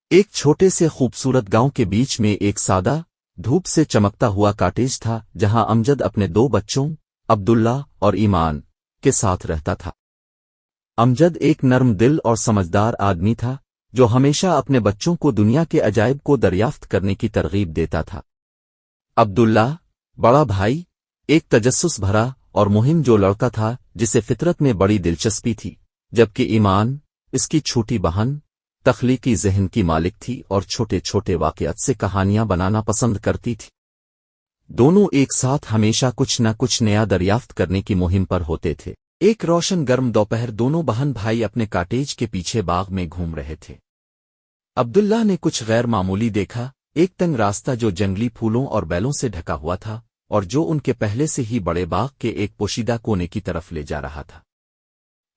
ایک چھوٹے سے خوبصورت گاؤں کے بیچ میں ایک سادہ دھوپ سے چمکتا ہوا کاٹیج تھا جہاں امجد اپنے دو بچوں عبداللہ اور ایمان کے ساتھ رہتا تھا۔ امجد ایک نرم دل اور سمجھدار آدمی تھا جو ہمیشہ اپنے بچوں کو دنیا کے عجائب کو دریافت کرنے کی ترغیب دیتا تھا۔ عبداللہ بڑا بھائی ایک تجسس بھرا اور مہم جو لڑکا تھا جسے فطرت میں بڑی دلچسپی تھی، جبکہ ایمان اس کی چھوٹی بہن تخلیقی ذہن کی مالک تھی اور چھوٹے چھوٹے واقعات سے کہانیاں بنانا پسند کرتی تھی۔ دونوں ایک ساتھ ہمیشہ کچھ نہ کچھ نیا دریافت کرنے کی مہم پر ہوتے تھے۔ ایک روشن گرم دوپہر دونوں بہن بھائی اپنے کاٹیج کے پیچھے باغ میں گھوم رہے تھے۔ عبداللہ نے کچھ غیر معمولی دیکھا، ایک تنگ راستہ جو جنگلی پھولوں اور بیلوں سے ڈھکا ہوا تھا اور جو ان کے پہلے سے ہی بڑے باغ کے ایک پوشیدہ کونے کی طرف لے جا رہا تھا۔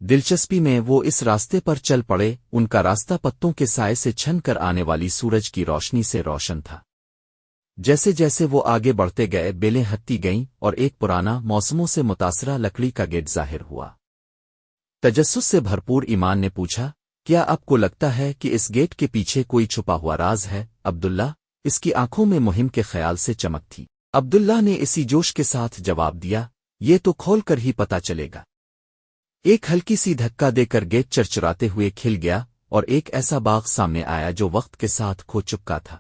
دلچسپی میں وہ اس راستے پر چل پڑے، ان کا راستہ پتوں کے سائے سے چھن کر آنے والی سورج کی روشنی سے روشن تھا۔ جیسے جیسے وہ آگے بڑھتے گئے بیلیں ہٹتی گئیں اور ایک پرانا موسموں سے متاثرہ لکڑی کا گیٹ ظاہر ہوا۔ تجسس سے بھرپور ایمان نے پوچھا، کیا آپ کو لگتا ہے کہ اس گیٹ کے پیچھے کوئی چھپا ہوا راز ہے؟ عبداللہ اس کی آنکھوں میں مہم کے خیال سے چمک تھی۔ عبداللہ نے اسی جوش کے ساتھ جواب دیا، یہ تو کھول کر ہی پتا چلے گا۔ ایک ہلکی سی دھکا دے کر گیٹ چرچراتے ہوئے کھل گیا اور ایک ایسا باغ سامنے آیا جو وقت کے ساتھ کھو چکا تھا۔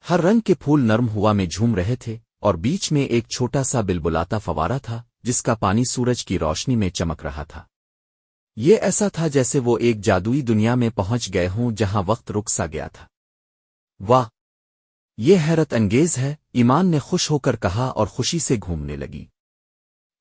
ہر رنگ کے پھول نرم ہوا میں جھوم رہے تھے اور بیچ میں ایک چھوٹا سا بلبلاتا فوارہ تھا جس کا پانی سورج کی روشنی میں چمک رہا تھا۔ یہ ایسا تھا جیسے وہ ایک جادوئی دنیا میں پہنچ گئے ہوں جہاں وقت رک سا گیا تھا۔ واہ، یہ حیرت انگیز ہے، ایمان نے خوش ہو کر کہا اور خوشی سے گھومنے لگی۔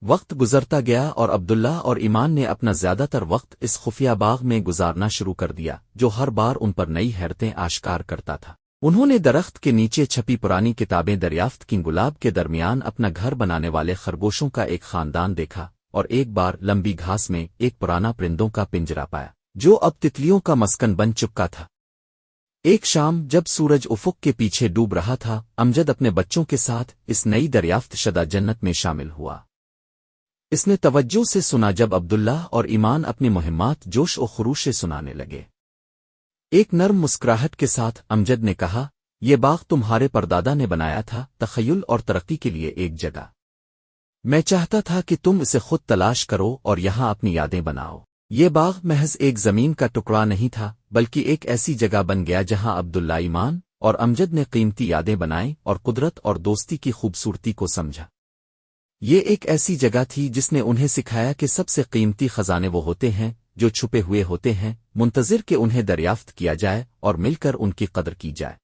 وقت گزرتا گیا اور عبداللہ اور ایمان نے اپنا زیادہ تر وقت اس خفیہ باغ میں گزارنا شروع کر دیا جو ہر بار ان پر نئی حیرتیں آشکار کرتا تھا۔ انہوں نے درخت کے نیچے چھپی پرانی کتابیں دریافت کی، گلاب کے درمیان اپنا گھر بنانے والے خرگوشوں کا ایک خاندان دیکھا اور ایک بار لمبی گھاس میں ایک پرانا پرندوں کا پنجرا پایا جو اب تتلیوں کا مسکن بن چکا تھا۔ ایک شام جب سورج افق کے پیچھے ڈوب رہا تھا، امجد اپنے بچوں کے ساتھ اس نئی دریافت شدہ جنت میں شامل ہوا۔ اس نے توجہ سے سنا جب عبداللہ اور ایمان اپنی مہمات جوش و خروش سے سنانے لگے۔ ایک نرم مسکراہٹ کے ساتھ امجد نے کہا، یہ باغ تمہارے پردادا نے بنایا تھا، تخیل اور ترقی کے لیے ایک جگہ۔ میں چاہتا تھا کہ تم اسے خود تلاش کرو اور یہاں اپنی یادیں بناؤ۔ یہ باغ محض ایک زمین کا ٹکڑا نہیں تھا بلکہ ایک ایسی جگہ بن گیا جہاں عبداللہ، ایمان اور امجد نے قیمتی یادیں بنائیں اور قدرت اور دوستی کی خوبصورتی کو سمجھا۔ یہ ایک ایسی جگہ تھی جس نے انہیں سکھایا کہ سب سے قیمتی خزانے وہ ہوتے ہیں جو چھپے ہوئے ہوتے ہیں، منتظر کہ انہیں دریافت کیا جائے اور مل کر ان کی قدر کی جائے۔